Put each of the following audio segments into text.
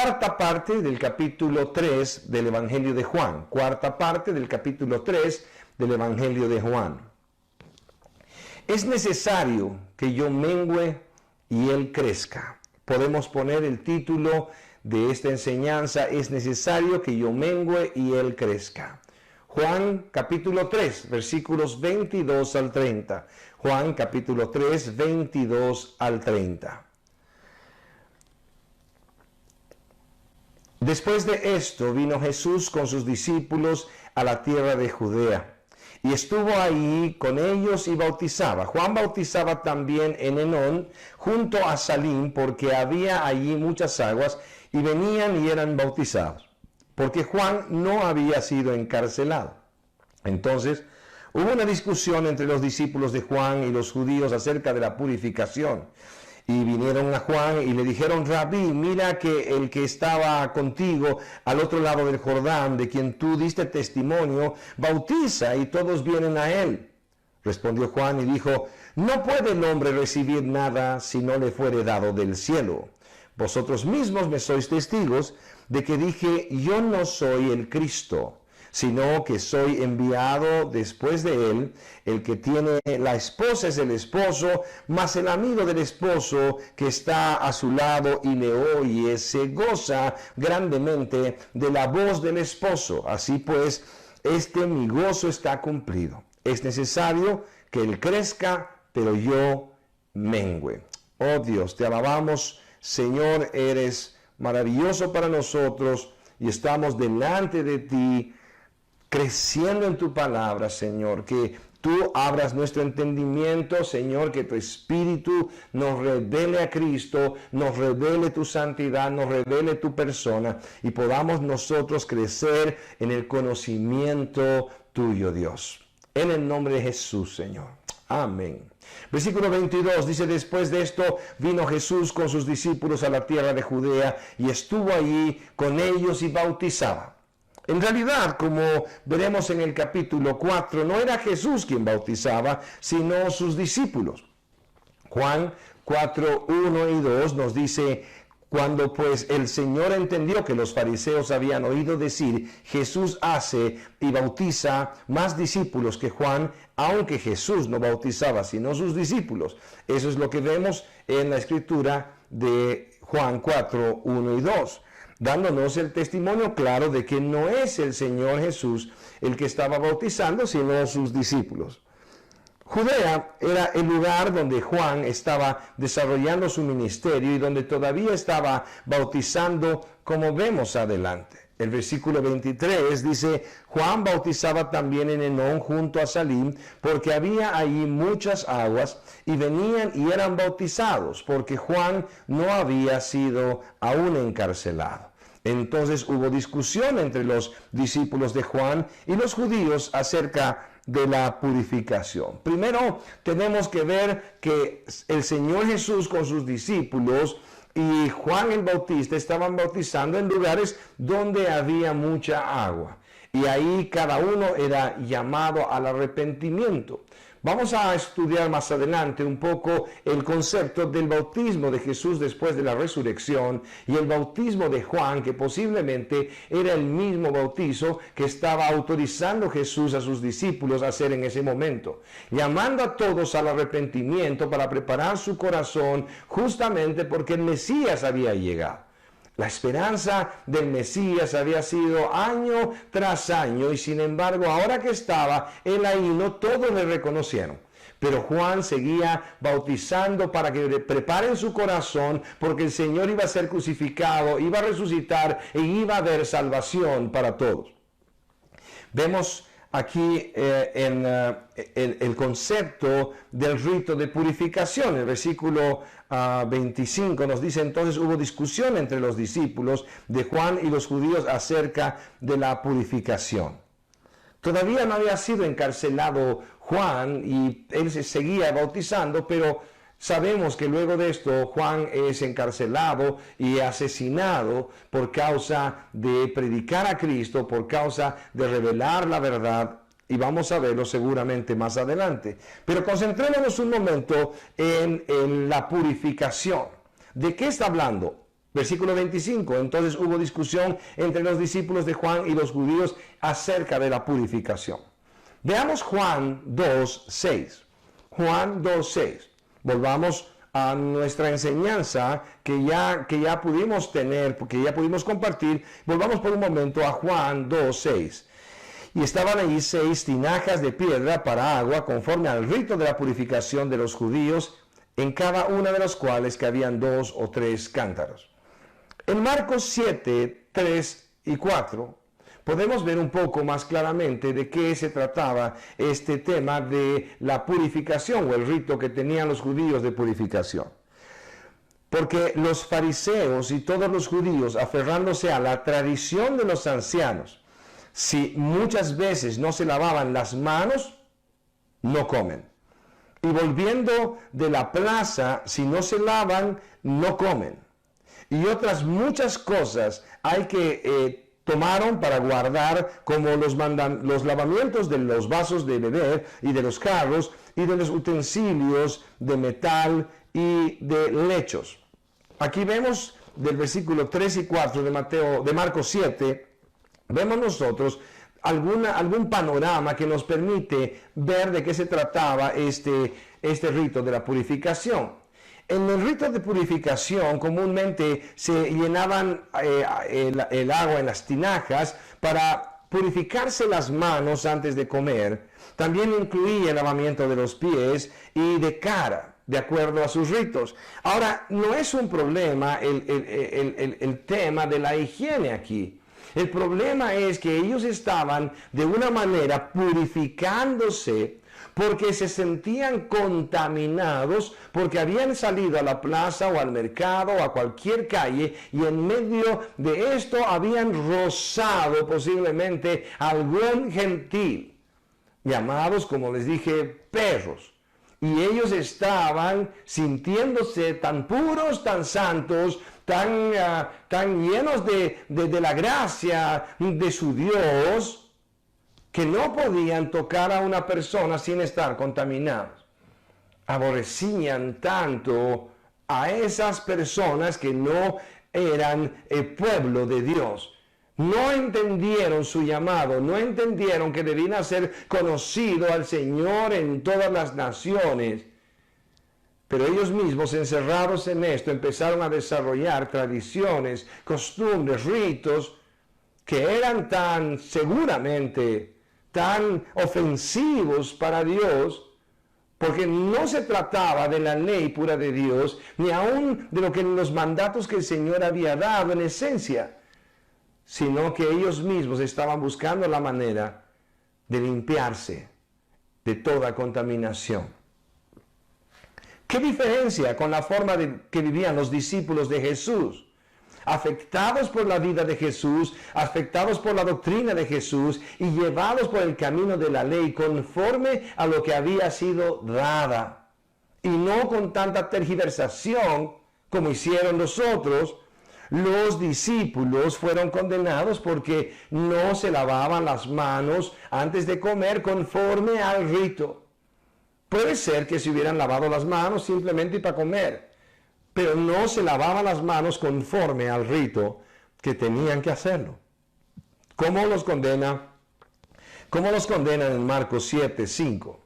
cuarta parte del capítulo 3 del Evangelio de Juan. Cuarta parte del capítulo 3 del Evangelio de Juan. Es necesario que yo mengüe y él crezca. Podemos poner el título de esta enseñanza: es necesario que yo mengüe y él crezca. Juan capítulo 3, versículos 22 al 30. Juan capítulo 3, 22 al 30. Después de esto vino Jesús con sus discípulos a la tierra de Judea, y estuvo ahí con ellos y bautizaba. Juan bautizaba también en Enón, junto a Salim, porque había allí muchas aguas, y venían y eran bautizados, porque Juan no había sido encarcelado. Entonces hubo una discusión entre los discípulos de Juan y los judíos acerca de la purificación. Y vinieron a Juan y le dijeron: Rabí, mira que el que estaba contigo al otro lado del Jordán, de quien tú diste testimonio, bautiza y todos vienen a él. Respondió Juan y dijo: no puede el hombre recibir nada si no le fuere dado del cielo. Vosotros mismos me sois testigos de que dije: yo no soy el Cristo, sino que soy enviado después de él. El que tiene la esposa es el esposo, mas el amigo del esposo que está a su lado y le oye, se goza grandemente de la voz del esposo. Así pues, mi gozo está cumplido. Es necesario que él crezca, pero yo mengüe. Oh Dios, te alabamos, Señor, eres maravilloso para nosotros y estamos delante de ti, creciendo en tu palabra, Señor, que tú abras nuestro entendimiento, Señor, que tu Espíritu nos revele a Cristo, nos revele tu santidad, nos revele tu persona y podamos nosotros crecer en el conocimiento tuyo, Dios. En el nombre de Jesús, Señor. Amén. Versículo 22 dice: después de esto vino Jesús con sus discípulos a la tierra de Judea y estuvo allí con ellos y bautizaba. En realidad, como veremos en el capítulo 4, no era Jesús quien bautizaba, sino sus discípulos. Juan 4, 1 y 2 nos dice: cuando pues el Señor entendió que los fariseos habían oído decir: Jesús hace y bautiza más discípulos que Juan, aunque Jesús no bautizaba sino sus discípulos. Eso es lo que vemos en la escritura de Juan 4, 1 y 2. Dándonos el testimonio claro de que no es el Señor Jesús el que estaba bautizando, sino sus discípulos. Judea era el lugar donde Juan estaba desarrollando su ministerio y donde todavía estaba bautizando, como vemos adelante. El versículo 23 dice: Juan bautizaba también en Enón junto a Salim, porque había allí muchas aguas, y venían y eran bautizados, porque Juan no había sido aún encarcelado. Entonces hubo discusión entre los discípulos de Juan y los judíos acerca de la purificación. Primero tenemos que ver que el Señor Jesús con sus discípulos y Juan el Bautista estaban bautizando en lugares donde había mucha agua. Y ahí cada uno era llamado al arrepentimiento. Vamos a estudiar más adelante un poco el concepto del bautismo de Jesús después de la resurrección y el bautismo de Juan, que posiblemente era el mismo bautizo que estaba autorizando Jesús a sus discípulos a hacer en ese momento, llamando a todos al arrepentimiento para preparar su corazón justamente porque el Mesías había llegado. La esperanza del Mesías había sido año tras año y sin embargo ahora que estaba él ahí no todos le reconocieron. Pero Juan seguía bautizando para que preparen su corazón porque el Señor iba a ser crucificado, iba a resucitar e iba a haber salvación para todos. Vemos aquí el concepto del rito de purificación. El versículo 25 nos dice: entonces hubo discusión entre los discípulos de Juan y los judíos acerca de la purificación. Todavía no había sido encarcelado Juan y él se seguía bautizando, pero sabemos que luego de esto Juan es encarcelado y asesinado por causa de predicar a Cristo, por causa de revelar la verdad, y vamos a verlo seguramente más adelante. Pero concentrémonos un momento en la purificación. ¿De qué está hablando? Versículo 25, entonces hubo discusión entre los discípulos de Juan y los judíos acerca de la purificación. Veamos Juan 2:6. Juan 2:6. Volvamos a nuestra enseñanza que ya pudimos tener, que ya pudimos compartir. Volvamos por un momento a Juan 2:6. Y estaban allí 6 tinajas de piedra para agua, conforme al rito de la purificación de los judíos, en cada una de las cuales cabían 2 o 3 cántaros. En Marcos 7, 3 y 4, podemos ver un poco más claramente de qué se trataba este tema de la purificación o el rito que tenían los judíos de purificación. Porque los fariseos y todos los judíos, aferrándose a la tradición de los ancianos, si muchas veces no se lavaban las manos, no comen. Y volviendo de la plaza, si no se lavan, no comen. Y otras muchas cosas hay que tomaron para guardar, como los lavamientos de los vasos de beber y de los carros y de los utensilios de metal y de lechos. Aquí vemos del versículo 3 y 4 de Marcos 7, vemos nosotros algún panorama que nos permite ver de qué se trataba este rito de la purificación. En el rito de purificación comúnmente se llenaban el agua en las tinajas para purificarse las manos antes de comer. También incluía el lavamiento de los pies y de cara, de acuerdo a sus ritos. Ahora, no es un problema el tema de la higiene aquí. El problema es que ellos estaban de una manera purificándose porque se sentían contaminados, porque habían salido a la plaza o al mercado o a cualquier calle y en medio de esto habían rozado posiblemente a algún gentil, llamados, como les dije, perros. Y ellos estaban sintiéndose tan puros, tan santos, tan llenos de la gracia de su Dios, que no podían tocar a una persona sin estar contaminados. Aborrecían tanto a esas personas que no eran el pueblo de Dios. No entendieron su llamado, no entendieron que debían hacer conocido al Señor en todas las naciones. Pero ellos mismos, encerrados en esto, empezaron a desarrollar tradiciones, costumbres, ritos, que eran tan ofensivos para Dios, porque no se trataba de la ley pura de Dios, ni aún de lo que los mandatos que el Señor había dado en esencia, sino que ellos mismos estaban buscando la manera de limpiarse de toda contaminación. ¿Qué diferencia con la forma que vivían los discípulos de Jesús? Afectados por la vida de Jesús, afectados por la doctrina de Jesús y llevados por el camino de la ley conforme a lo que había sido dada. Y no con tanta tergiversación como hicieron los otros. Los discípulos fueron condenados porque no se lavaban las manos antes de comer conforme al rito. Puede ser que se hubieran lavado las manos simplemente para comer, pero no se lavaban las manos conforme al rito que tenían que hacerlo. ¿Cómo los condena? ¿Cómo los condenan en Marcos 7, 5?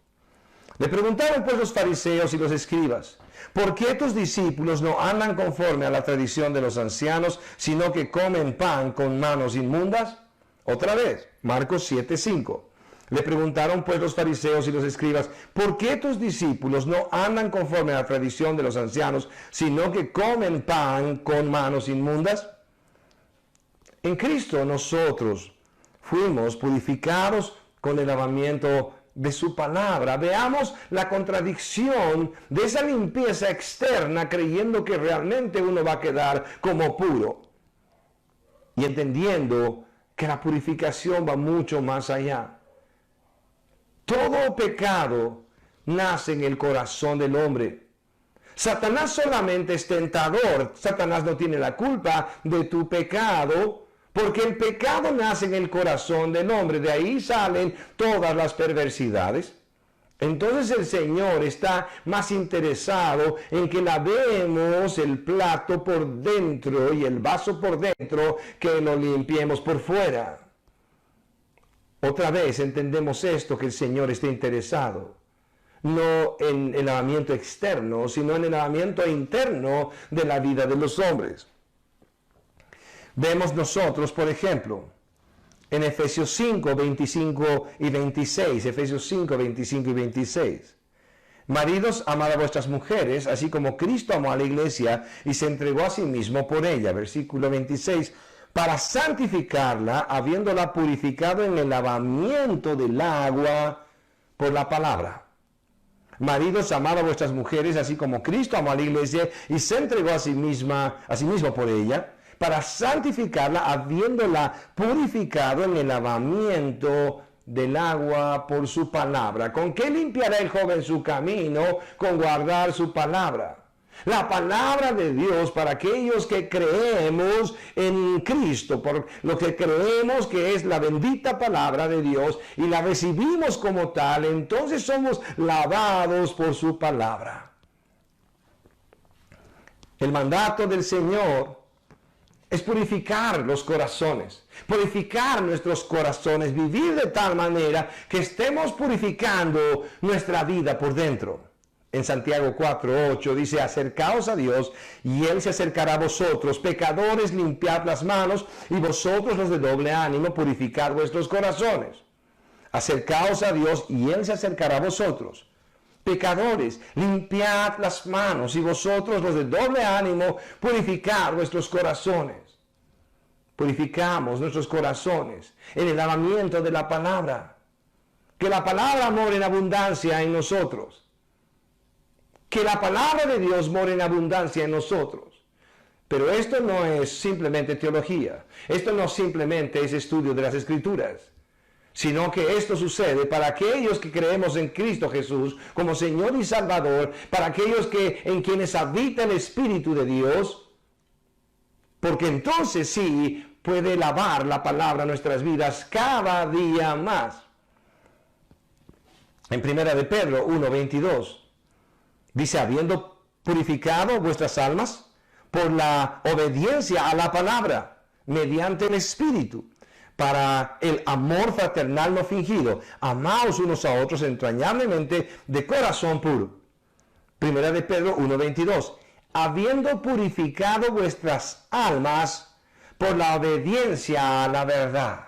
Le preguntaron pues los fariseos y los escribas: ¿por qué tus discípulos no andan conforme a la tradición de los ancianos, sino que comen pan con manos inmundas? Otra vez, Marcos 7, 5. Le preguntaron pues los fariseos y los escribas: ¿por qué tus discípulos no andan conforme a la tradición de los ancianos, sino que comen pan con manos inmundas? En Cristo nosotros fuimos purificados con el lavamiento de su palabra. Veamos la contradicción de esa limpieza externa, creyendo que realmente uno va a quedar como puro, y entendiendo que la purificación va mucho más allá. Todo pecado nace en el corazón del hombre. Satanás solamente es tentador. Satanás no tiene la culpa de tu pecado, porque el pecado nace en el corazón del hombre. De ahí salen todas las perversidades. Entonces el Señor está más interesado en que lavemos el plato por dentro y el vaso por dentro que lo limpiemos por fuera. Otra vez entendemos esto, que el Señor está interesado no en el lavamiento externo, sino en el lavamiento interno de la vida de los hombres. Vemos nosotros, por ejemplo, en Efesios 5, 25 y 26, Efesios 5, 25 y 26. Maridos, amad a vuestras mujeres, así como Cristo amó a la iglesia y se entregó a sí mismo por ella. Versículo 26. Para santificarla, habiéndola purificado en el lavamiento del agua por la palabra. Maridos, amad a vuestras mujeres, así como Cristo amó a la iglesia y se entregó a sí mismo por ella, para santificarla, habiéndola purificado en el lavamiento del agua por su palabra. ¿Con qué limpiará el joven su camino? Con guardar su palabra. La palabra de Dios para aquellos que creemos en Cristo, por lo que creemos que es la bendita palabra de Dios y la recibimos como tal, entonces somos lavados por su palabra. El mandato del Señor es purificar los corazones, purificar nuestros corazones, vivir de tal manera que estemos purificando nuestra vida por dentro. En Santiago 4:8 dice, acercaos a Dios y Él se acercará a vosotros. Pecadores, limpiad las manos, y vosotros los de doble ánimo, purificad vuestros corazones. Acercaos a Dios y Él se acercará a vosotros. Pecadores, limpiad las manos, y vosotros los de doble ánimo, purificad vuestros corazones. Purificamos nuestros corazones en el lavamiento de la palabra. Que la palabra more en abundancia en nosotros. Que la palabra de Dios more en abundancia en nosotros. Pero esto no es simplemente teología. Esto no simplemente es estudio de las Escrituras. Sino que esto sucede para aquellos que creemos en Cristo Jesús como Señor y Salvador, para aquellos en quienes habita el Espíritu de Dios, porque entonces sí puede lavar la palabra en nuestras vidas cada día más. En 1 de Pedro 1:22 dice, habiendo purificado vuestras almas por la obediencia a la palabra, mediante el Espíritu, para el amor fraternal no fingido. Amaos unos a otros entrañablemente de corazón puro. 1 de Pedro 1:22. Habiendo purificado vuestras almas por la obediencia a la verdad.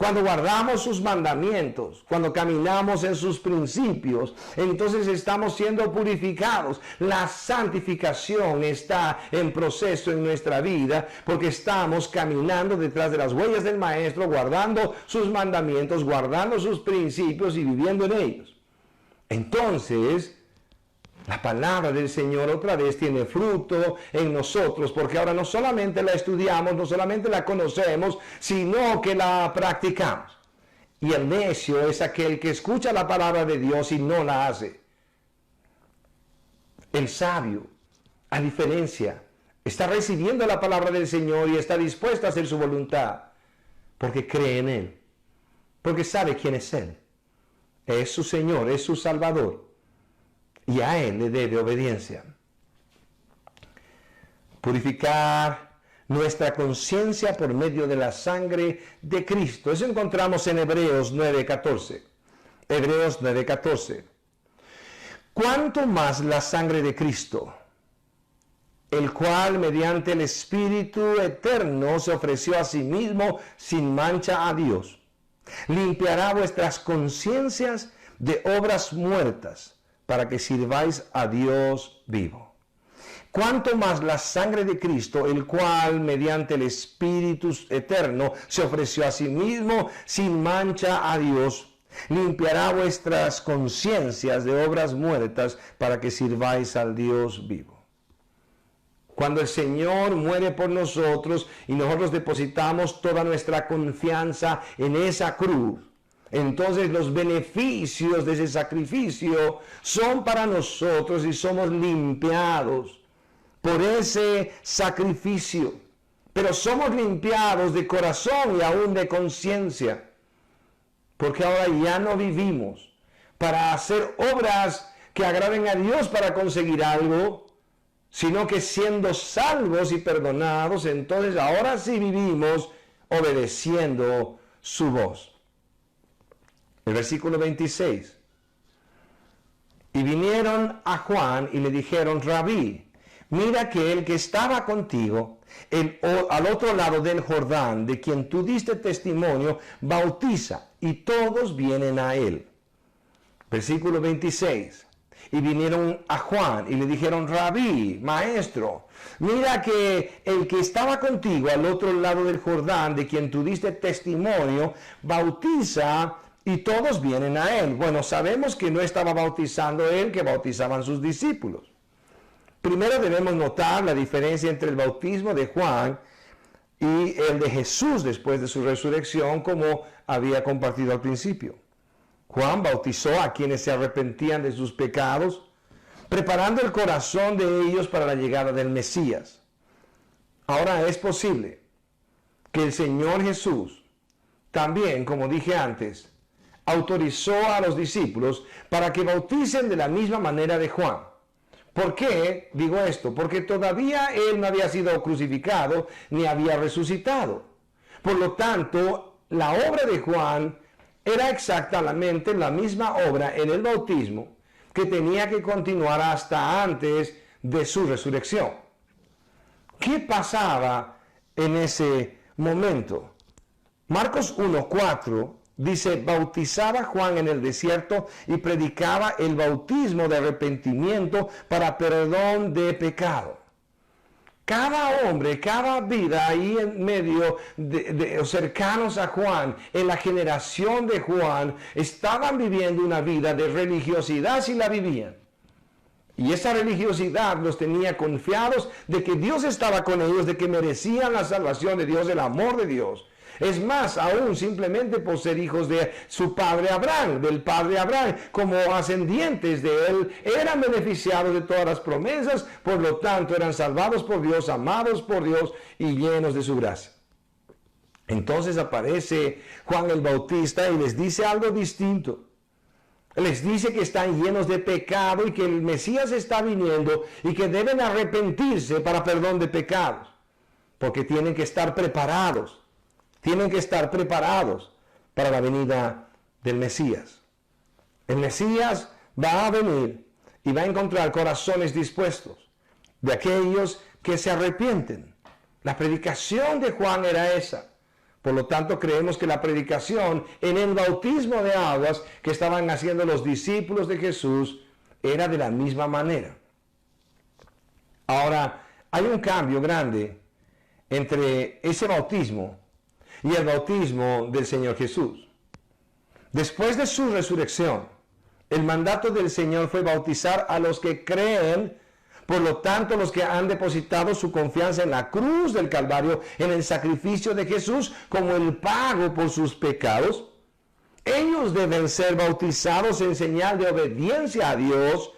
Cuando guardamos sus mandamientos, cuando caminamos en sus principios, entonces estamos siendo purificados. La santificación está en proceso en nuestra vida porque estamos caminando detrás de las huellas del Maestro, guardando sus mandamientos, guardando sus principios y viviendo en ellos. Entonces, la palabra del Señor otra vez tiene fruto en nosotros, porque ahora no solamente la estudiamos, no solamente la conocemos, sino que la practicamos. Y el necio es aquel que escucha la palabra de Dios y no la hace. El sabio, a diferencia, está recibiendo la palabra del Señor y está dispuesto a hacer su voluntad, porque cree en Él, porque sabe quién es Él. Es su Señor, es su Salvador. Y a Él le debe obediencia. Purificar nuestra conciencia por medio de la sangre de Cristo. Eso encontramos en Hebreos 9:14. Hebreos 9:14. ¿Cuánto más la sangre de Cristo, el cual mediante el Espíritu eterno se ofreció a sí mismo sin mancha a Dios, limpiará vuestras conciencias de obras muertas, para que sirváis a Dios vivo? Cuánto más la sangre de Cristo, el cual mediante el Espíritu eterno se ofreció a sí mismo sin mancha a Dios, limpiará vuestras conciencias de obras muertas para que sirváis al Dios vivo. Cuando el Señor muere por nosotros y nosotros depositamos toda nuestra confianza en esa cruz, entonces los beneficios de ese sacrificio son para nosotros y somos limpiados por ese sacrificio. Pero somos limpiados de corazón y aún de conciencia. Porque ahora ya no vivimos para hacer obras que agraden a Dios para conseguir algo, sino que siendo salvos y perdonados, entonces ahora sí vivimos obedeciendo su voz. El versículo 26. Y vinieron a Juan y le dijeron: Rabí, mira que el que estaba contigo al otro lado del Jordán, de quien tú diste testimonio, bautiza, y todos vienen a él. Versículo 26. Y vinieron a Juan y le dijeron: Rabí, maestro, mira que el que estaba contigo al otro lado del Jordán, de quien tú diste testimonio, bautiza, y todos vienen a él. Bueno, sabemos que no estaba bautizando él, que bautizaban sus discípulos. Primero debemos notar la diferencia entre el bautismo de Juan y el de Jesús después de su resurrección, como había compartido al principio. Juan bautizó a quienes se arrepentían de sus pecados, preparando el corazón de ellos para la llegada del Mesías. Ahora es posible que el Señor Jesús también, como dije antes, autorizó a los discípulos para que bauticen de la misma manera de Juan. ¿Por qué digo esto? Porque todavía él no había sido crucificado ni había resucitado. Por lo tanto, la obra de Juan era exactamente la misma obra en el bautismo que tenía que continuar hasta antes de su resurrección. ¿Qué pasaba en ese momento? Marcos 1:4 dice: bautizaba Juan en el desierto y predicaba el bautismo de arrepentimiento para perdón de pecado. Cada hombre, cada vida ahí en medio de cercanos a Juan, en la generación de Juan, estaban viviendo una vida de religiosidad si la vivían. Y esa religiosidad los tenía confiados de que Dios estaba con ellos, de que merecían la salvación de Dios, el amor de Dios. Es más, aún simplemente por ser hijos de su padre Abraham, del padre Abraham, como ascendientes de él, eran beneficiados de todas las promesas, por lo tanto eran salvados por Dios, amados por Dios y llenos de su gracia. Entonces aparece Juan el Bautista y les dice algo distinto. Les dice que están llenos de pecado y que el Mesías está viniendo y que deben arrepentirse para perdón de pecados, porque tienen que estar preparados. Tienen que estar preparados para la venida del Mesías. El Mesías va a venir y va a encontrar corazones dispuestos de aquellos que se arrepienten. La predicación de Juan era esa. Por lo tanto, creemos que la predicación en el bautismo de aguas que estaban haciendo los discípulos de Jesús era de la misma manera. Ahora, hay un cambio grande entre ese bautismo y el bautismo del Señor Jesús. Después de su resurrección, el mandato del Señor fue bautizar a los que creen. Por lo tanto, los que han depositado su confianza en la cruz del Calvario, en el sacrificio de Jesús como el pago por sus pecados, ellos deben ser bautizados en señal de obediencia a Dios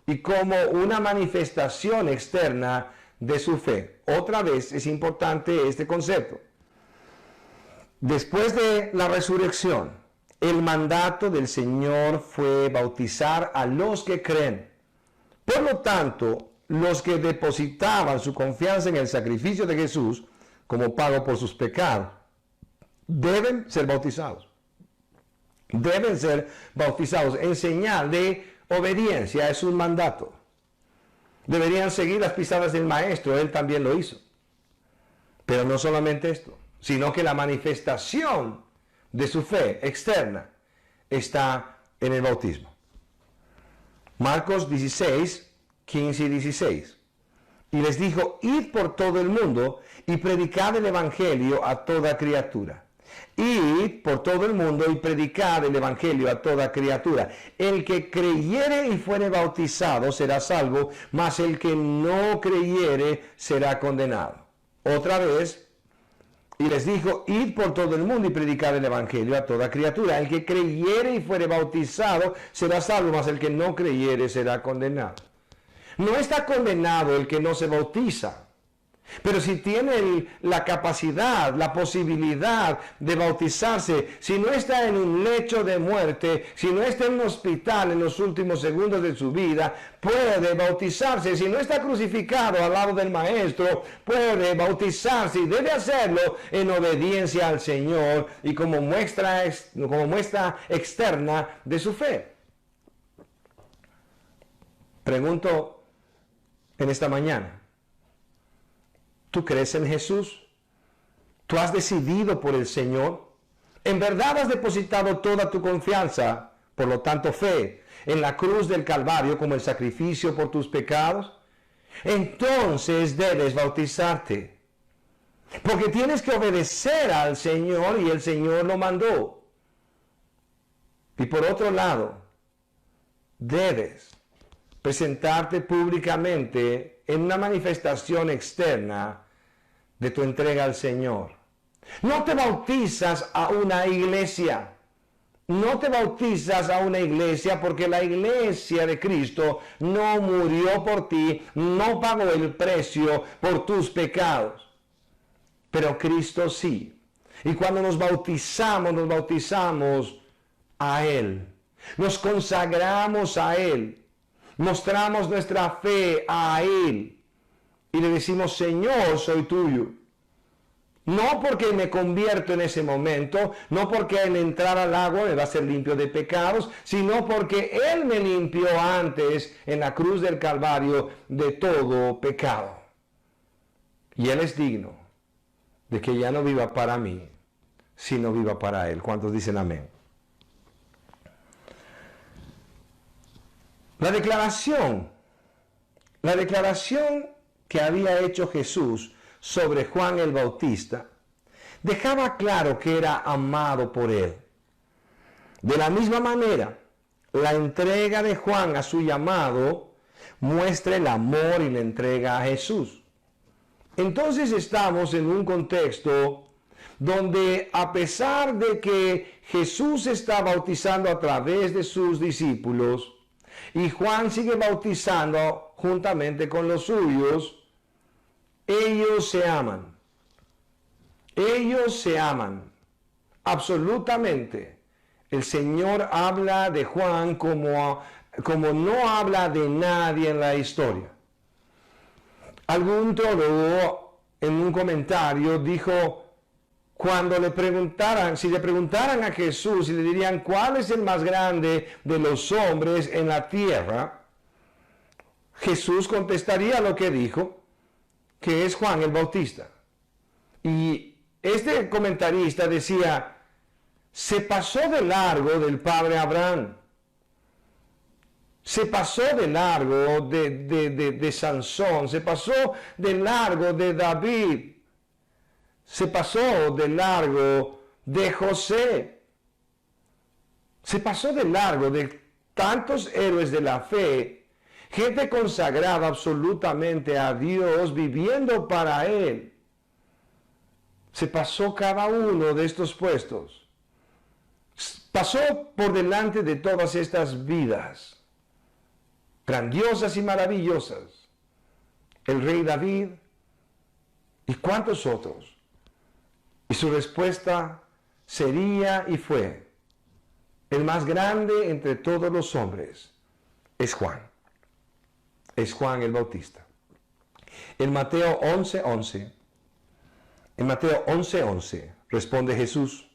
y como una manifestación externa de su fe. Otra vez es importante este concepto. Después de la resurrección, el mandato del Señor fue bautizar a los que creen. Por lo tanto, los que depositaban su confianza en el sacrificio de Jesús como pago por sus pecados, deben ser bautizados. Deben ser bautizados en señal de obediencia, es un mandato. Deberían seguir las pisadas del Maestro, él también lo hizo. Pero no solamente esto, sino que la manifestación de su fe externa está en el bautismo. Marcos 16, 15 y 16. Y les dijo: id por todo el mundo y predicad el evangelio a toda criatura. Id por todo el mundo y predicad el evangelio a toda criatura. El que creyere y fuere bautizado será salvo, mas el que no creyere será condenado. Otra vez, y les dijo: id por todo el mundo y predicad el evangelio a toda criatura. El que creyere y fuere bautizado será salvo, mas el que no creyere será condenado. No está condenado el que no se bautiza. Pero si tiene la capacidad, la posibilidad de bautizarse, si no está en un lecho de muerte, si no está en un hospital en los últimos segundos de su vida, puede bautizarse. Si no está crucificado al lado del Maestro, puede bautizarse y debe hacerlo en obediencia al Señor y como muestra externa de su fe. Pregunto en esta mañana, ¿tú crees en Jesús? ¿Tú has decidido por el Señor? ¿En verdad has depositado toda tu confianza, por lo tanto fe, en la cruz del Calvario como el sacrificio por tus pecados? Entonces debes bautizarte, porque tienes que obedecer al Señor y el Señor lo mandó. Y por otro lado, debes presentarte públicamente en una manifestación externa de tu entrega al Señor. No te bautizas a una iglesia. No te bautizas a una iglesia porque la iglesia de Cristo no murió por ti, no pagó el precio por tus pecados. Pero Cristo sí. Y cuando nos bautizamos a Él. Nos consagramos a Él. Mostramos nuestra fe a Él y le decimos, Señor, soy tuyo. No porque me convierto en ese momento, no porque al entrar al agua me va a ser limpio de pecados, sino porque Él me limpió antes en la cruz del Calvario de todo pecado. Y Él es digno de que ya no viva para mí, sino viva para Él. ¿Cuántos dicen amén? La declaración que había hecho Jesús sobre Juan el Bautista dejaba claro que era amado por Él. De la misma manera, la entrega de Juan a su llamado muestra el amor y la entrega a Jesús. Entonces estamos en un contexto donde a pesar de que Jesús está bautizando a través de sus discípulos, y Juan sigue bautizando juntamente con los suyos, ellos se aman. Ellos se aman. Absolutamente. El Señor habla de Juan como no habla de nadie en la historia. Algún teólogo en un comentario dijo, cuando si le preguntaran a Jesús y le dirían cuál es el más grande de los hombres en la tierra, Jesús contestaría lo que dijo, que es Juan el Bautista. Y este comentarista decía, se pasó de largo del padre Abraham, se pasó de largo de Sansón, se pasó de largo de David, se pasó de largo de José. Se pasó de largo de tantos héroes de la fe, gente consagrada absolutamente a Dios, viviendo para Él. Se pasó cada uno de estos puestos. Pasó por delante de todas estas vidas, grandiosas y maravillosas. El rey David y cuántos otros. Y su respuesta sería y fue, el más grande entre todos los hombres es Juan. Es Juan el Bautista. En Mateo 11:11, responde Jesús,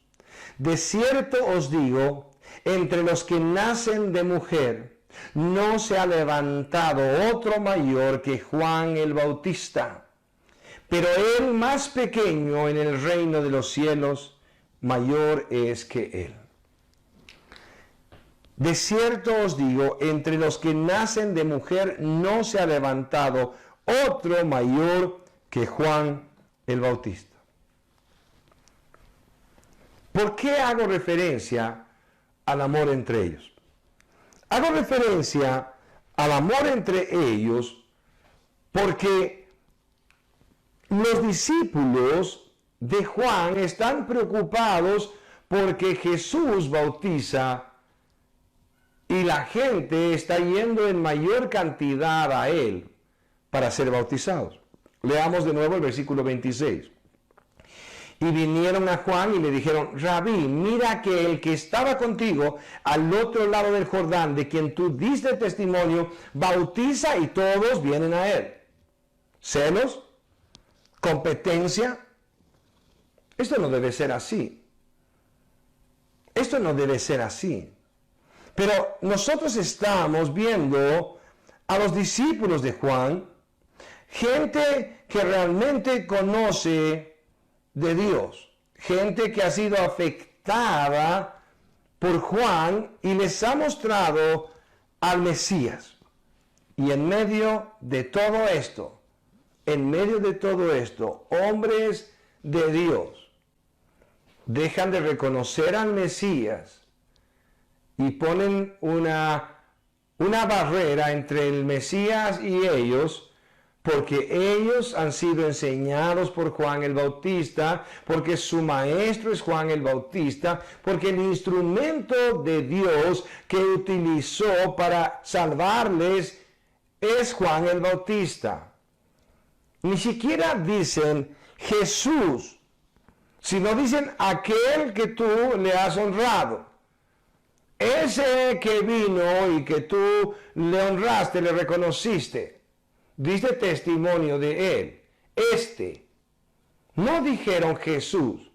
de cierto os digo, entre los que nacen de mujer, no se ha levantado otro mayor que Juan el Bautista. Pero el más pequeño en el reino de los cielos, mayor es que él. De cierto os digo, entre los que nacen de mujer no se ha levantado otro mayor que Juan el Bautista. ¿Por qué hago referencia al amor entre ellos? Hago referencia al amor entre ellos porque los discípulos de Juan están preocupados porque Jesús bautiza y la gente está yendo en mayor cantidad a Él para ser bautizados. Leamos de nuevo el versículo 26. Y vinieron a Juan y le dijeron, Rabí, mira que el que estaba contigo al otro lado del Jordán, de quien tú diste testimonio, bautiza y todos vienen a él. ¿Celos? ¿Competencia? Esto no debe ser así. Esto no debe ser así. Pero nosotros estamos viendo a los discípulos de Juan, gente que realmente conoce de Dios, gente que ha sido afectada por Juan y les ha mostrado al Mesías. Y en medio de todo esto, hombres de Dios dejan de reconocer al Mesías y ponen una barrera entre el Mesías y ellos, porque ellos han sido enseñados por Juan el Bautista, porque su maestro es Juan el Bautista, porque el instrumento de Dios que utilizó para salvarles es Juan el Bautista. Ni siquiera dicen Jesús, sino dicen aquel que tú le has honrado. Ese que vino y que tú le honraste, le reconociste. Diste testimonio de él. No dijeron Jesús.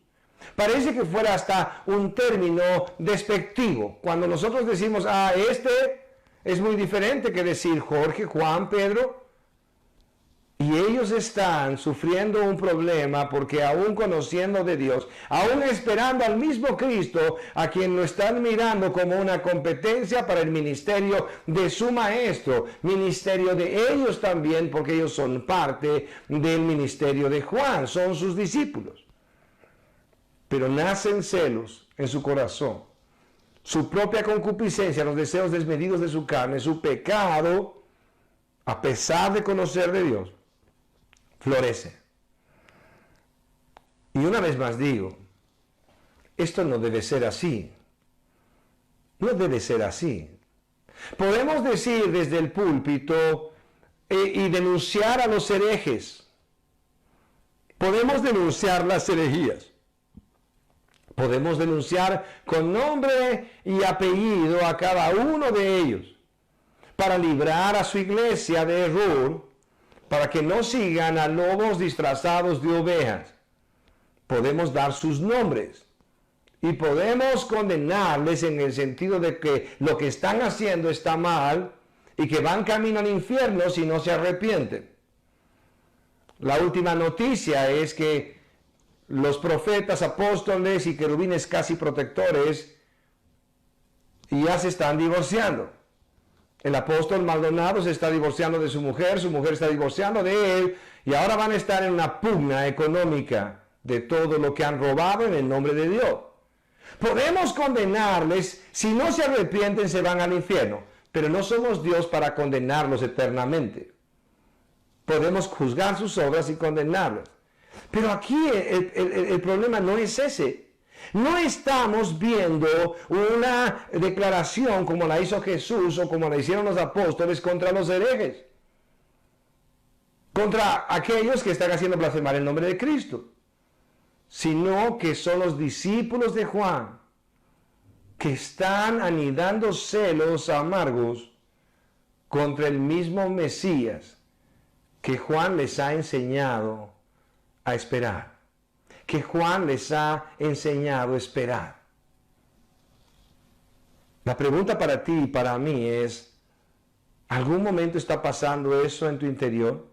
Parece que fuera hasta un término despectivo. Cuando nosotros decimos, es muy diferente que decir Jorge, Juan, Pedro. Y ellos están sufriendo un problema porque aún conociendo de Dios, aún esperando al mismo Cristo, a quien lo están mirando como una competencia para el ministerio de su maestro, ministerio de ellos también, porque ellos son parte del ministerio de Juan, son sus discípulos. Pero nacen celos en su corazón, su propia concupiscencia, los deseos desmedidos de su carne, su pecado, a pesar de conocer de Dios, florece. Y una vez más digo, esto no debe ser así. No debe ser así. Podemos decir desde el púlpito y denunciar a los herejes. Podemos denunciar las herejías. Podemos denunciar con nombre y apellido a cada uno de ellos para librar a su iglesia de error, para que no sigan a lobos disfrazados de ovejas. Podemos dar sus nombres y podemos condenarles en el sentido de que lo que están haciendo está mal y que van camino al infierno si no se arrepienten. La última noticia es que los profetas, apóstoles y querubines casi protectores ya se están divorciando. El apóstol Maldonado se está divorciando de su mujer está divorciando de él, y ahora van a estar en una pugna económica de todo lo que han robado en el nombre de Dios. Podemos condenarles, si no se arrepienten se van al infierno, pero no somos Dios para condenarlos eternamente. Podemos juzgar sus obras y condenarlos. Pero aquí el problema no es ese. No estamos viendo una declaración como la hizo Jesús o como la hicieron los apóstoles contra los herejes, contra aquellos que están haciendo blasfemar el nombre de Cristo, sino que son los discípulos de Juan que están anidando celos amargos contra el mismo Mesías que Juan les ha enseñado a esperar. Que Juan les ha enseñado a esperar. La pregunta para ti y para mí es, ¿algún momento está pasando eso en tu interior?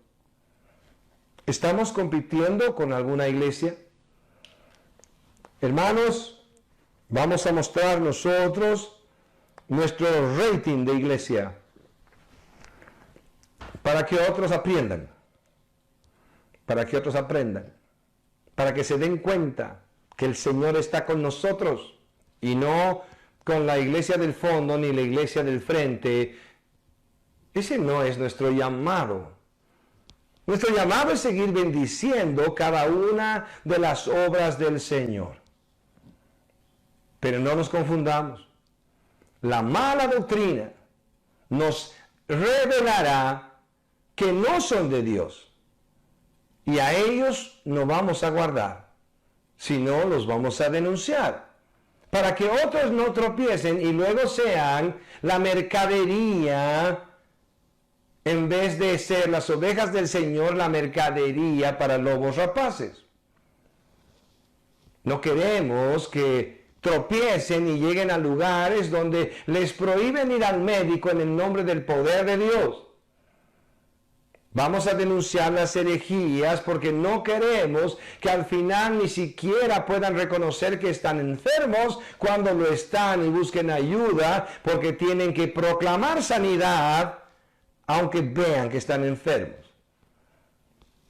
¿Estamos compitiendo con alguna iglesia? Hermanos, vamos a mostrar nosotros nuestro rating de iglesia para que otros aprendan. Para que otros aprendan. Para que se den cuenta que el Señor está con nosotros y no con la iglesia del fondo ni la iglesia del frente. Ese no es nuestro llamado. Nuestro llamado es seguir bendiciendo cada una de las obras del Señor. Pero no nos confundamos. La mala doctrina nos revelará que no son de Dios. Y a ellos no vamos a guardar, sino los vamos a denunciar, para que otros no tropiecen y luego sean la mercadería, en vez de ser las ovejas del Señor, la mercadería para lobos rapaces. No queremos que tropiecen y lleguen a lugares donde les prohíben ir al médico en el nombre del poder de Dios. Vamos a denunciar las herejías porque no queremos que al final ni siquiera puedan reconocer que están enfermos cuando lo están y busquen ayuda porque tienen que proclamar sanidad aunque vean que están enfermos.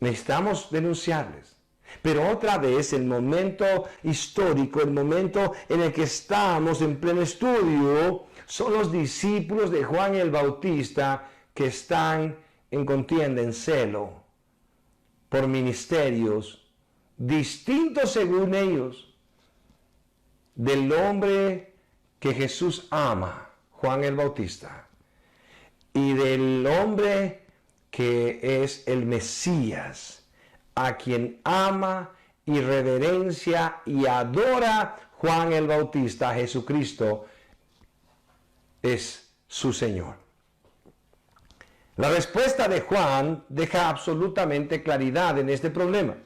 Necesitamos denunciarles. Pero otra vez el momento histórico, el momento en el que estamos en pleno estudio, son los discípulos de Juan el Bautista que están en contienda, en celo, por ministerios distintos según ellos, del hombre que Jesús ama, Juan el Bautista, y del hombre que es el Mesías, a quien ama y reverencia y adora Juan el Bautista. Jesucristo es su Señor. La respuesta de Juan deja absolutamente claridad en este problema.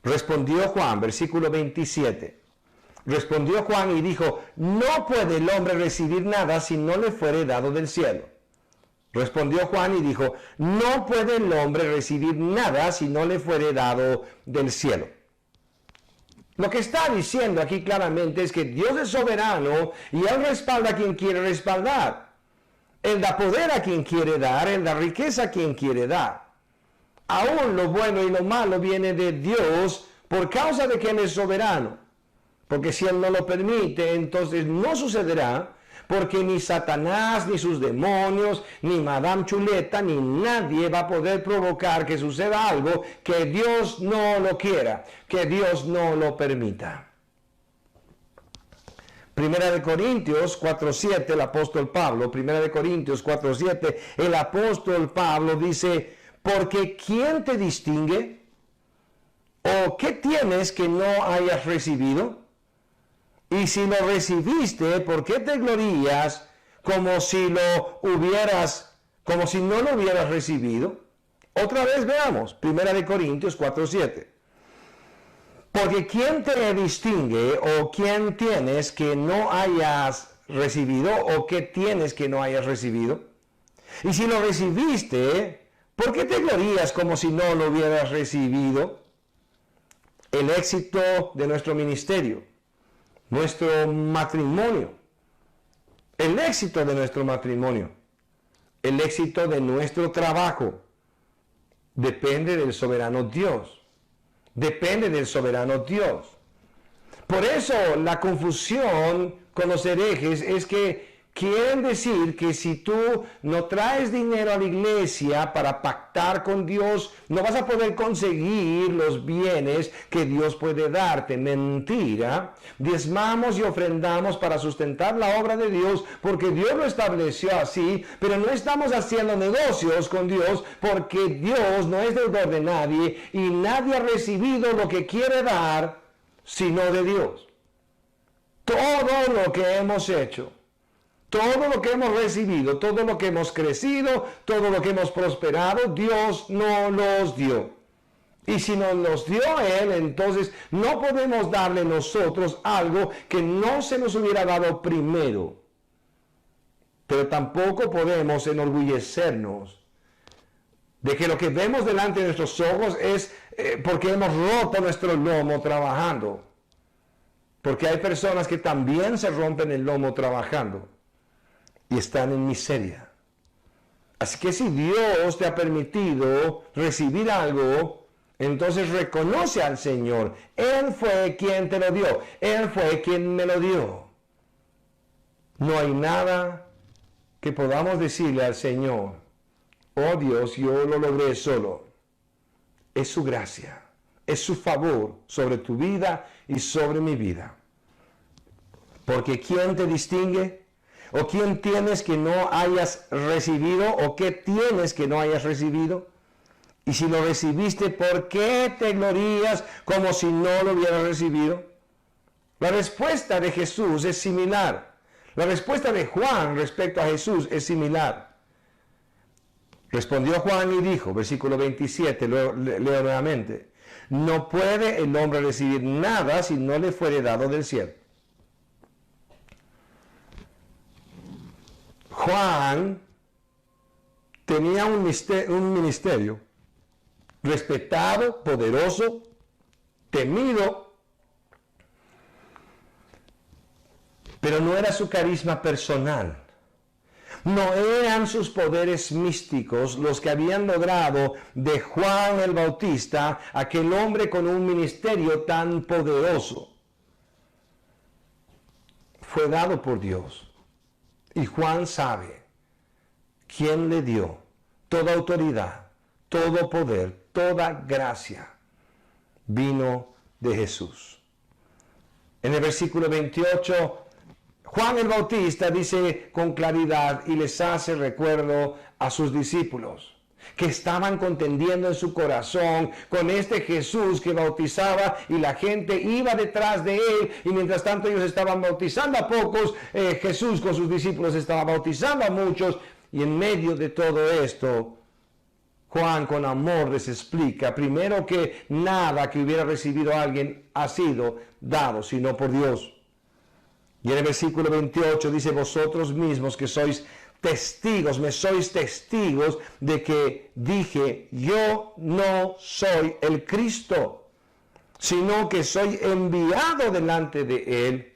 Respondió Juan, versículo 27. Respondió Juan y dijo, no puede el hombre recibir nada si no le fuere dado del cielo. Respondió Juan y dijo, no puede el hombre recibir nada si no le fuere dado del cielo. Lo que está diciendo aquí claramente es que Dios es soberano y Él respalda a quien quiere respaldar. Él da poder a quien quiere dar, Él da riqueza a quien quiere dar. Aún lo bueno y lo malo viene de Dios por causa de que Él es soberano. Porque si Él no lo permite, entonces no sucederá, porque ni Satanás, ni sus demonios, ni Madame Chuleta, ni nadie va a poder provocar que suceda algo que Dios no lo quiera, que Dios no lo permita. Primera de Corintios 4:7, el apóstol Pablo, Primera de Corintios 4:7, el apóstol Pablo dice, porque ¿quién te distingue? ¿O qué tienes que no hayas recibido? Y si lo recibiste, ¿por qué te glorías como si no lo hubieras recibido? Otra vez veamos, Primera de Corintios 4:7. Porque ¿quién te distingue o quién tienes que no hayas recibido o qué tienes que no hayas recibido? Y si lo recibiste, ¿por qué te glorías como si no lo hubieras recibido? El éxito de nuestro ministerio, nuestro matrimonio, el éxito de nuestro matrimonio, el éxito de nuestro trabajo, depende del soberano Dios. Depende del soberano Dios. Por eso la confusión con los herejes es que quieren decir que si tú no traes dinero a la iglesia para pactar con Dios, no vas a poder conseguir los bienes que Dios puede darte. Mentira. Diezmamos y ofrendamos para sustentar la obra de Dios porque Dios lo estableció así, pero no estamos haciendo negocios con Dios porque Dios no es deudor de nadie y nadie ha recibido lo que quiere dar sino de Dios. Todo lo que hemos hecho, todo lo que hemos recibido, todo lo que hemos crecido, todo lo que hemos prosperado, Dios no los dio. Y si no los dio Él, entonces no podemos darle nosotros algo que no se nos hubiera dado primero. Pero tampoco podemos enorgullecernos de que lo que vemos delante de nuestros ojos es porque hemos roto nuestro lomo trabajando. Porque hay personas que también se rompen el lomo trabajando y están en miseria. Así que si Dios te ha permitido recibir algo, entonces reconoce al Señor. Él fue quien te lo dio. Él fue quien me lo dio. No hay nada que podamos decirle al Señor, oh Dios, yo lo logré solo. Es su gracia, es su favor sobre tu vida y sobre mi vida. Porque ¿quién te distingue? ¿O quién tienes que no hayas recibido? ¿O qué tienes que no hayas recibido? Y si lo recibiste, ¿por qué te glorías como si no lo hubieras recibido? La respuesta de Jesús es similar. La respuesta de Juan respecto a Jesús es similar. Respondió Juan y dijo, versículo 27, leo nuevamente, no puede el hombre recibir nada si no le fuere dado del cielo. Juan tenía un ministerio respetado, poderoso, temido, pero no era su carisma personal. No eran sus poderes místicos los que habían logrado de Juan el Bautista aquel hombre con un ministerio tan poderoso. Fue dado por Dios. Y Juan sabe quién le dio toda autoridad, todo poder, toda gracia. Vino de Jesús. En el versículo 28, Juan el Bautista dice con claridad y les hace recuerdo a sus discípulos que estaban contendiendo en su corazón con este Jesús que bautizaba y la gente iba detrás de él y mientras tanto ellos estaban bautizando a pocos, Jesús con sus discípulos estaba bautizando a muchos y en medio de todo esto Juan con amor les explica primero que nada que hubiera recibido alguien ha sido dado sino por Dios. Y en el versículo 28 dice, vosotros mismos que sois testigos, me sois testigos de que dije, yo no soy el Cristo, sino que soy enviado delante de Él.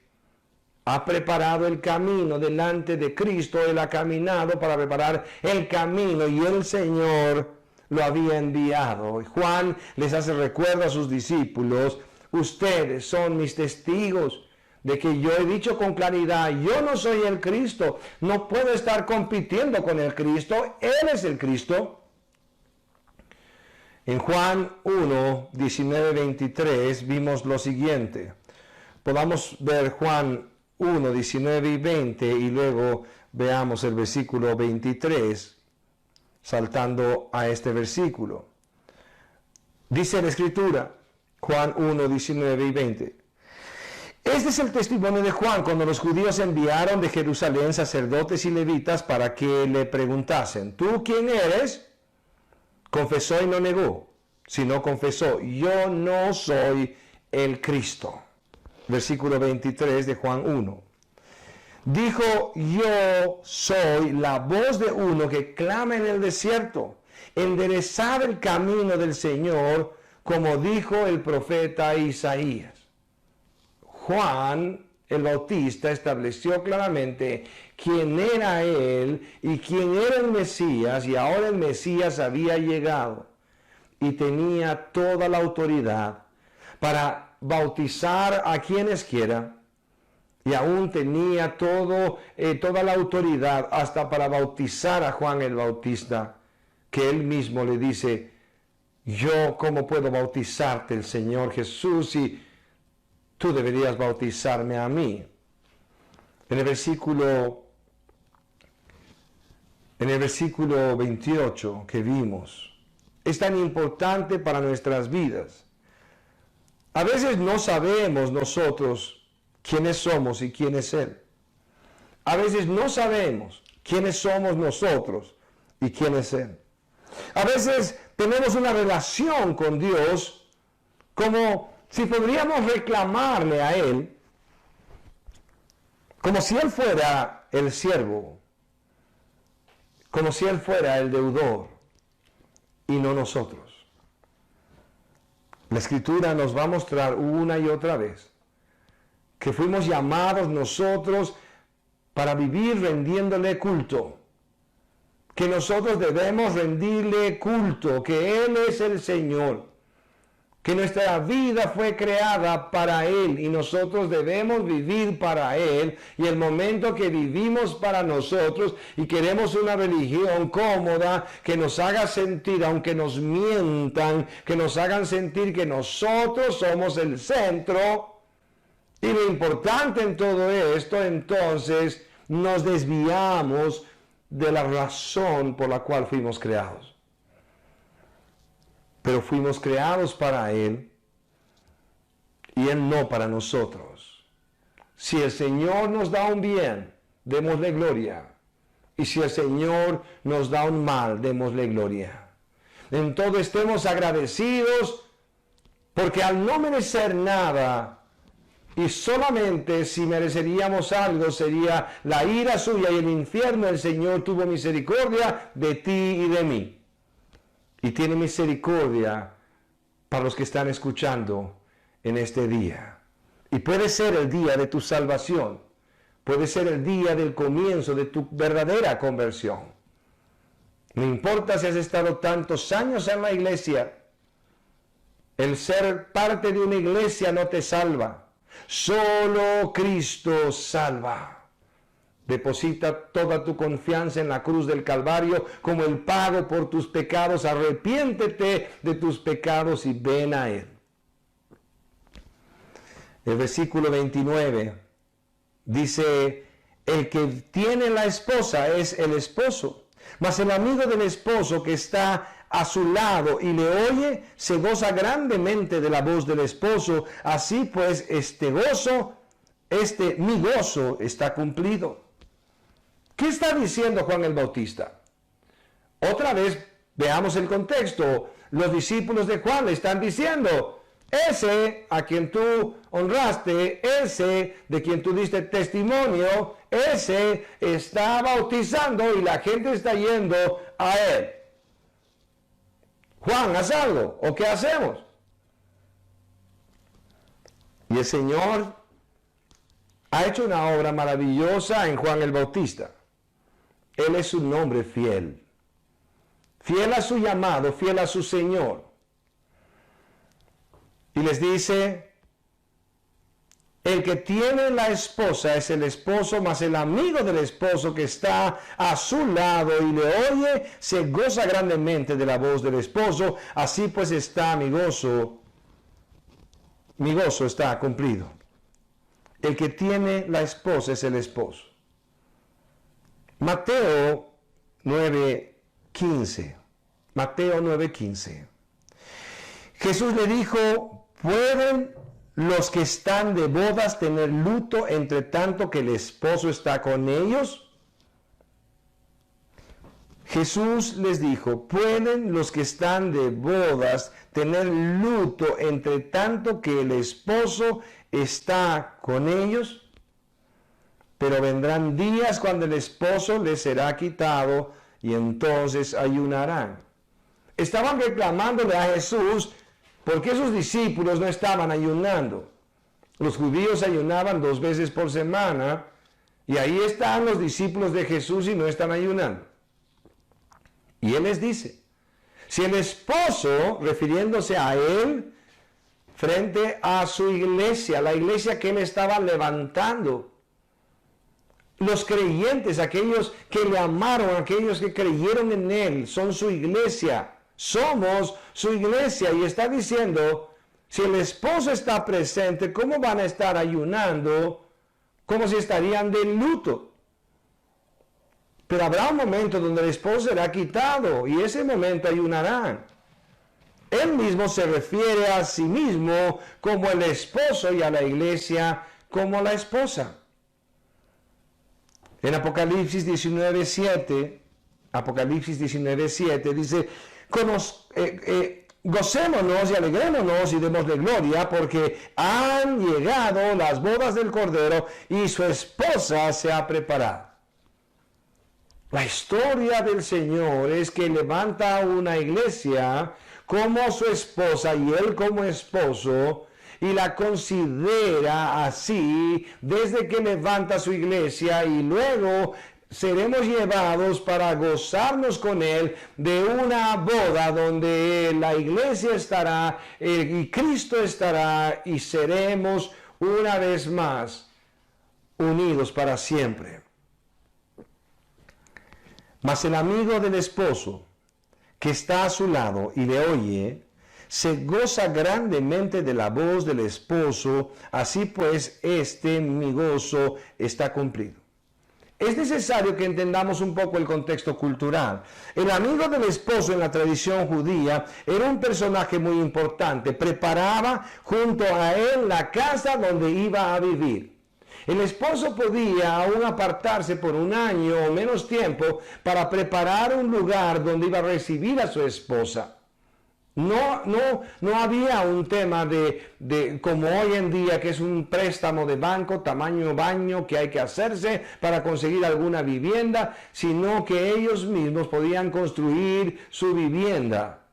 Ha preparado el camino delante de Cristo, Él ha caminado para preparar el camino y el Señor lo había enviado. Y Juan les hace recuerdo a sus discípulos, ustedes son mis testigos de que yo he dicho con claridad, yo no soy el Cristo, no puedo estar compitiendo con el Cristo, Él es el Cristo. En Juan 1, 19, 23 vimos lo siguiente. Podamos ver Juan 1, 19 y 20 y luego veamos el versículo 23, saltando a este versículo. Dice la Escritura, Juan 1, 19 y 20. Este es el testimonio de Juan cuando los judíos enviaron de Jerusalén sacerdotes y levitas para que le preguntasen, ¿tú quién eres? Confesó y no negó, sino confesó, yo no soy el Cristo. Versículo 23 de Juan 1. Dijo, yo soy la voz de uno que clama en el desierto, enderezad el camino del Señor, como dijo el profeta Isaías. Juan el Bautista estableció claramente quién era él y quién era el Mesías, y ahora el Mesías había llegado y tenía toda la autoridad para bautizar a quienes quiera, y aún tenía toda la autoridad hasta para bautizar a Juan el Bautista, que él mismo le dice, yo cómo puedo bautizarte, el Señor Jesús, y tú deberías bautizarme a mí. En el versículo 28 que vimos, es tan importante para nuestras vidas. A veces no sabemos nosotros quiénes somos y quién es Él. A veces no sabemos quiénes somos nosotros y quién es Él. A veces tenemos una relación con Dios como si podríamos reclamarle a Él, como si Él fuera el siervo, como si Él fuera el deudor, y no nosotros. La Escritura nos va a mostrar una y otra vez que fuimos llamados nosotros para vivir rendiéndole culto, que nosotros debemos rendirle culto, que Él es el Señor, que nuestra vida fue creada para Él y nosotros debemos vivir para Él, y el momento que vivimos para nosotros y queremos una religión cómoda que nos haga sentir, aunque nos mientan, que nos hagan sentir que nosotros somos el centro, y lo importante en todo esto, entonces nos desviamos de la razón por la cual fuimos creados. pero fuimos creados para Él y Él no para nosotros. Si el Señor nos da un bien, démosle gloria. Y si el Señor nos da un mal, démosle gloria. En todo estemos agradecidos, porque al no merecer nada, y solamente si mereceríamos algo, sería la ira suya y el infierno, el Señor tuvo misericordia de ti y de mí. Y tiene misericordia para los que están escuchando en este día. Y puede ser el día de tu salvación. Puede ser el día del comienzo de tu verdadera conversión. No importa si has estado tantos años en la iglesia. El ser parte de una iglesia no te salva. Solo Cristo salva. Deposita toda tu confianza en la cruz del Calvario como el pago por tus pecados. Arrepiéntete de tus pecados y ven a Él. El versículo 29 dice, el que tiene la esposa es el esposo, mas el amigo del esposo que está a su lado y le oye, se goza grandemente de la voz del esposo. Así pues, mi gozo está cumplido. ¿Qué está diciendo Juan el Bautista? Otra vez, veamos el contexto. Los discípulos de Juan le están diciendo, ese a quien tú honraste, ese de quien tú diste testimonio, ese está bautizando y la gente está yendo a él. Juan, haz algo, ¿o qué hacemos? Y el Señor ha hecho una obra maravillosa en Juan el Bautista. Él es un hombre fiel. Fiel a su llamado, fiel a su Señor. Y les dice, el que tiene la esposa es el esposo, mas el amigo del esposo que está a su lado y le oye, se goza grandemente de la voz del esposo. Así pues está mi gozo está cumplido. El que tiene la esposa es el esposo. Mateo 9:15. Mateo 9:15. Jesús le dijo, ¿pueden los que están de bodas tener luto entre tanto que el esposo está con ellos? Jesús les dijo, ¿pueden los que están de bodas tener luto entre tanto que el esposo está con ellos? Pero vendrán días cuando el esposo les será quitado y entonces ayunarán. Estaban reclamándole a Jesús porque sus discípulos no estaban ayunando. Los judíos ayunaban 2 veces por semana y ahí están los discípulos de Jesús y no están ayunando. Y Él les dice, si el esposo, refiriéndose a Él, frente a su iglesia, la iglesia que Él estaba levantando, los creyentes, aquellos que le amaron, aquellos que creyeron en Él, son su iglesia. Somos su iglesia. Y está diciendo, si el esposo está presente, ¿cómo van a estar ayunando? Como si estarían de luto. Pero habrá un momento donde el esposo será quitado y ese momento ayunarán. Él mismo se refiere a sí mismo como el esposo y a la iglesia como la esposa. En Apocalipsis 19:7 dice, gocémonos y alegrémonos y démosle gloria porque han llegado las bodas del Cordero y su esposa se ha preparado. La historia del Señor es que levanta una iglesia como su esposa y Él como esposo, y la considera así desde que levanta su iglesia, y luego seremos llevados para gozarnos con Él de una boda donde la iglesia estará y Cristo estará y seremos una vez más unidos para siempre. Mas el amigo del esposo que está a su lado y le oye, se goza grandemente de la voz del esposo. Así pues, mi gozo está cumplido. Es necesario que entendamos un poco el contexto cultural. El amigo del esposo en la tradición judía era un personaje muy importante. Preparaba junto a él la casa donde iba a vivir. El esposo podía aún apartarse por un año o menos tiempo para preparar un lugar donde iba a recibir a su esposa. No había un tema de como hoy en día, que es un préstamo de banco, tamaño baño que hay que hacerse para conseguir alguna vivienda, sino que ellos mismos podían construir su vivienda.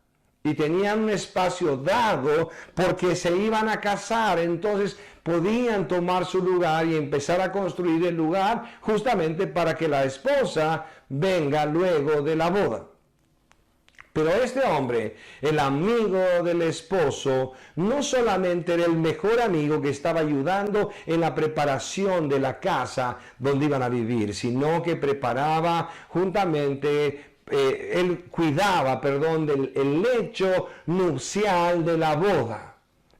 Y tenían un espacio dado porque se iban a casar, entonces podían tomar su lugar y empezar a construir el lugar justamente para que la esposa venga luego de la boda. Pero este hombre, el amigo del esposo, no solamente era el mejor amigo que estaba ayudando en la preparación de la casa donde iban a vivir, sino que preparaba juntamente, él cuidaba, del lecho nupcial de la boda.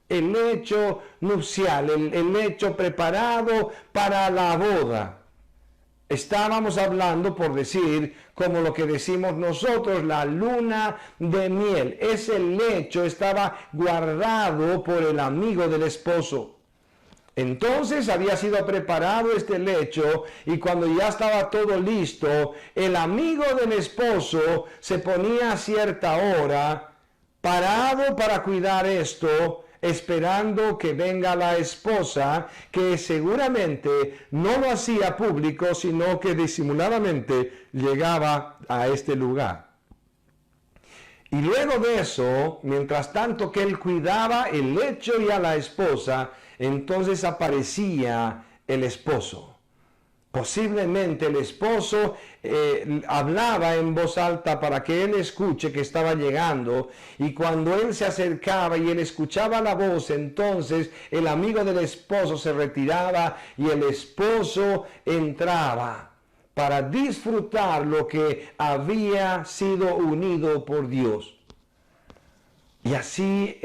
El lecho nupcial, el lecho preparado para la boda. Estábamos hablando, por decir, como lo que decimos nosotros, la luna de miel. Ese lecho estaba guardado por el amigo del esposo. Entonces había sido preparado este lecho y cuando ya estaba todo listo, el amigo del esposo se ponía a cierta hora parado para cuidar esto, esperando que venga la esposa, que seguramente no lo hacía público, sino que disimuladamente llegaba a este lugar. Y luego de eso, mientras tanto que él cuidaba el lecho y a la esposa, entonces aparecía el esposo. Posiblemente el esposo hablaba en voz alta para que él escuche que estaba llegando, y cuando él se acercaba y él escuchaba la voz, entonces el amigo del esposo se retiraba y el esposo entraba para disfrutar lo que había sido unido por Dios. Y así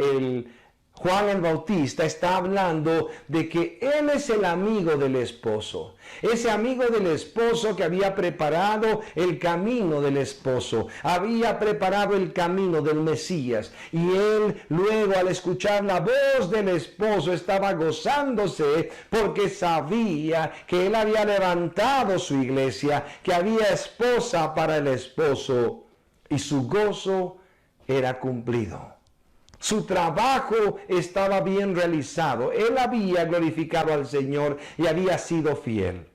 Juan el Bautista está hablando de que él es el amigo del esposo. Ese amigo del esposo que había preparado el camino del esposo. Había preparado el camino del Mesías. Y él luego, al escuchar la voz del esposo, estaba gozándose porque sabía que él había levantado su iglesia, que había esposa para el esposo. Y su gozo era cumplido. Su trabajo estaba bien realizado. Él había glorificado al Señor y había sido fiel.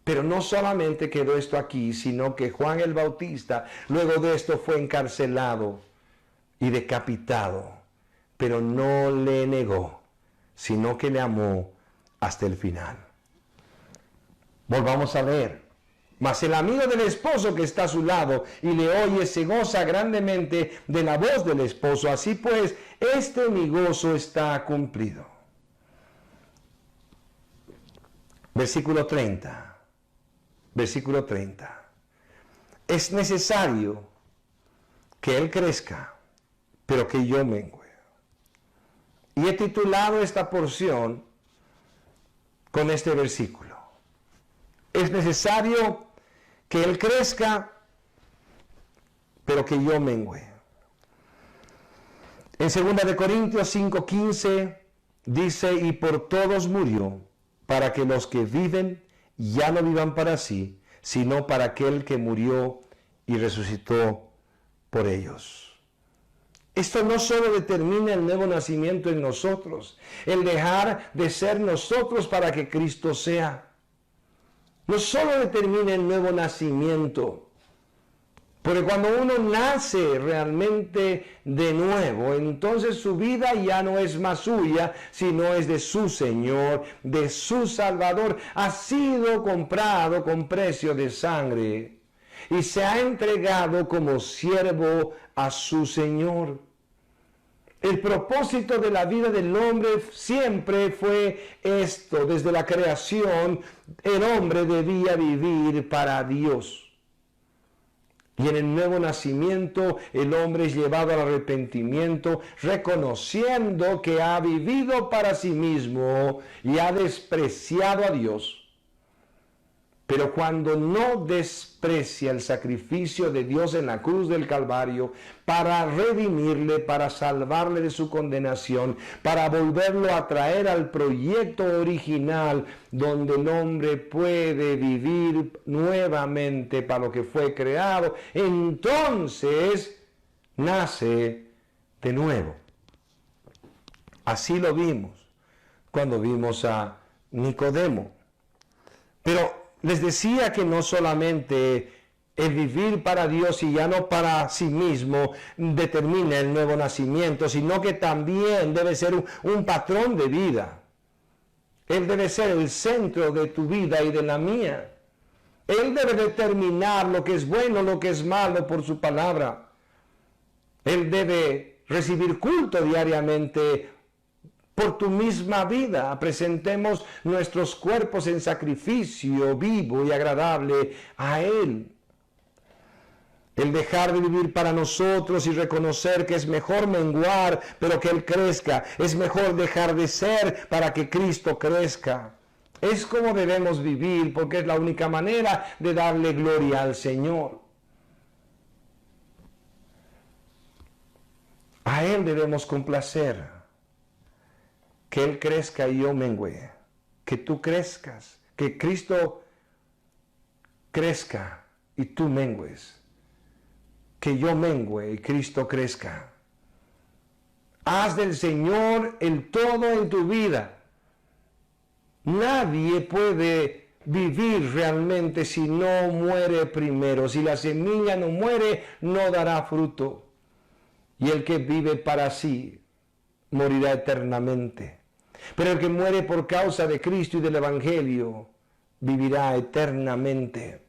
Pero no solamente quedó esto aquí, sino que Juan el Bautista luego de esto fue encarcelado y decapitado. Pero no le negó, sino que le amó hasta el final. Volvamos a leer. Mas el amigo del esposo que está a su lado y le oye se goza grandemente de la voz del esposo. Así pues, mi gozo está cumplido. Versículo 30. Versículo 30. Es necesario que él crezca, pero que yo mengüe. Y he titulado esta porción con este versículo. Es necesario que él crezca, pero que yo mengüe. En 2 Corintios 5:15 dice, y por todos murió, para que los que viven ya no vivan para sí, sino para aquel que murió y resucitó por ellos. Esto no solo determina el nuevo nacimiento en nosotros, el dejar de ser nosotros para que Cristo sea. No solo determina el nuevo nacimiento, porque cuando uno nace realmente de nuevo, entonces su vida ya no es más suya, sino es de su Señor, de su Salvador. Ha sido comprado con precio de sangre y se ha entregado como siervo a su Señor. El propósito de la vida del hombre siempre fue esto. Desde la creación, el hombre debía vivir para Dios. Y en el nuevo nacimiento, el hombre es llevado al arrepentimiento, reconociendo que ha vivido para sí mismo y ha despreciado a Dios. Pero cuando no desprecia el sacrificio de Dios en la cruz del Calvario para redimirle, para salvarle de su condenación, para volverlo a traer al proyecto original donde el hombre puede vivir nuevamente para lo que fue creado, entonces nace de nuevo. Así lo vimos cuando vimos a Nicodemo. Pero les decía que no solamente el vivir para Dios y ya no para sí mismo determina el nuevo nacimiento, sino que también debe ser un patrón de vida. Él debe ser el centro de tu vida y de la mía. Él debe determinar lo que es bueno, lo que es malo por su palabra. Él debe recibir culto diariamente por tu misma vida. Presentemos nuestros cuerpos en sacrificio vivo y agradable a Él. El dejar de vivir para nosotros y reconocer que es mejor menguar, pero que Él crezca. Es mejor dejar de ser para que Cristo crezca. Es como debemos vivir, porque es la única manera de darle gloria al Señor. A Él debemos complacer. Que Él crezca y yo mengüe. Que tú crezcas. Que Cristo crezca y tú mengues. Que yo mengüe y Cristo crezca. Haz del Señor el todo en tu vida. Nadie puede vivir realmente si no muere primero. Si la semilla no muere, no dará fruto. Y el que vive para sí morirá eternamente. Pero el que muere por causa de Cristo y del Evangelio vivirá eternamente.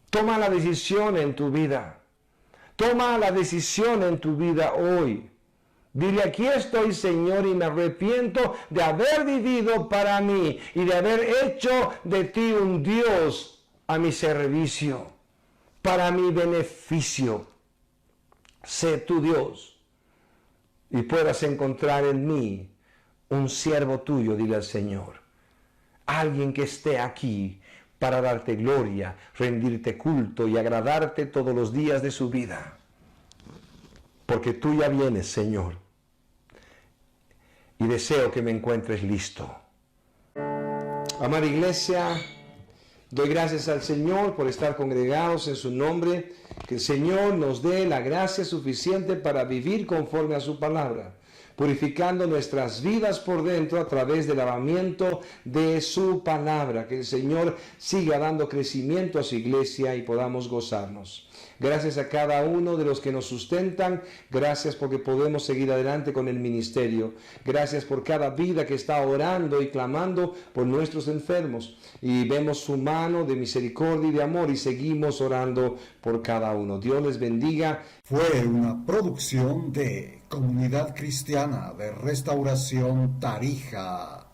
Toma la decisión en tu vida. Toma la decisión en tu vida hoy. Dile, aquí estoy, Señor, y me arrepiento de haber vivido para mí y de haber hecho de ti un Dios a mi servicio, para mi beneficio. Sé tu Dios y puedas encontrar en mí un siervo tuyo, dile al Señor. Alguien que esté aquí para darte gloria, rendirte culto y agradarte todos los días de su vida. Porque tú ya vienes, Señor. Y deseo que me encuentres listo. Amada iglesia, doy gracias al Señor por estar congregados en su nombre. Que el Señor nos dé la gracia suficiente para vivir conforme a su palabra, purificando nuestras vidas por dentro a través del lavamiento de su palabra. Que el Señor siga dando crecimiento a su iglesia y podamos gozarnos. Gracias a cada uno de los que nos sustentan. Gracias porque podemos seguir adelante con el ministerio. Gracias por cada vida que está orando y clamando por nuestros enfermos. Y vemos su mano de misericordia y de amor y seguimos orando por cada uno. Dios les bendiga. Fue una producción de Comunidad Cristiana de Restauración Tarija.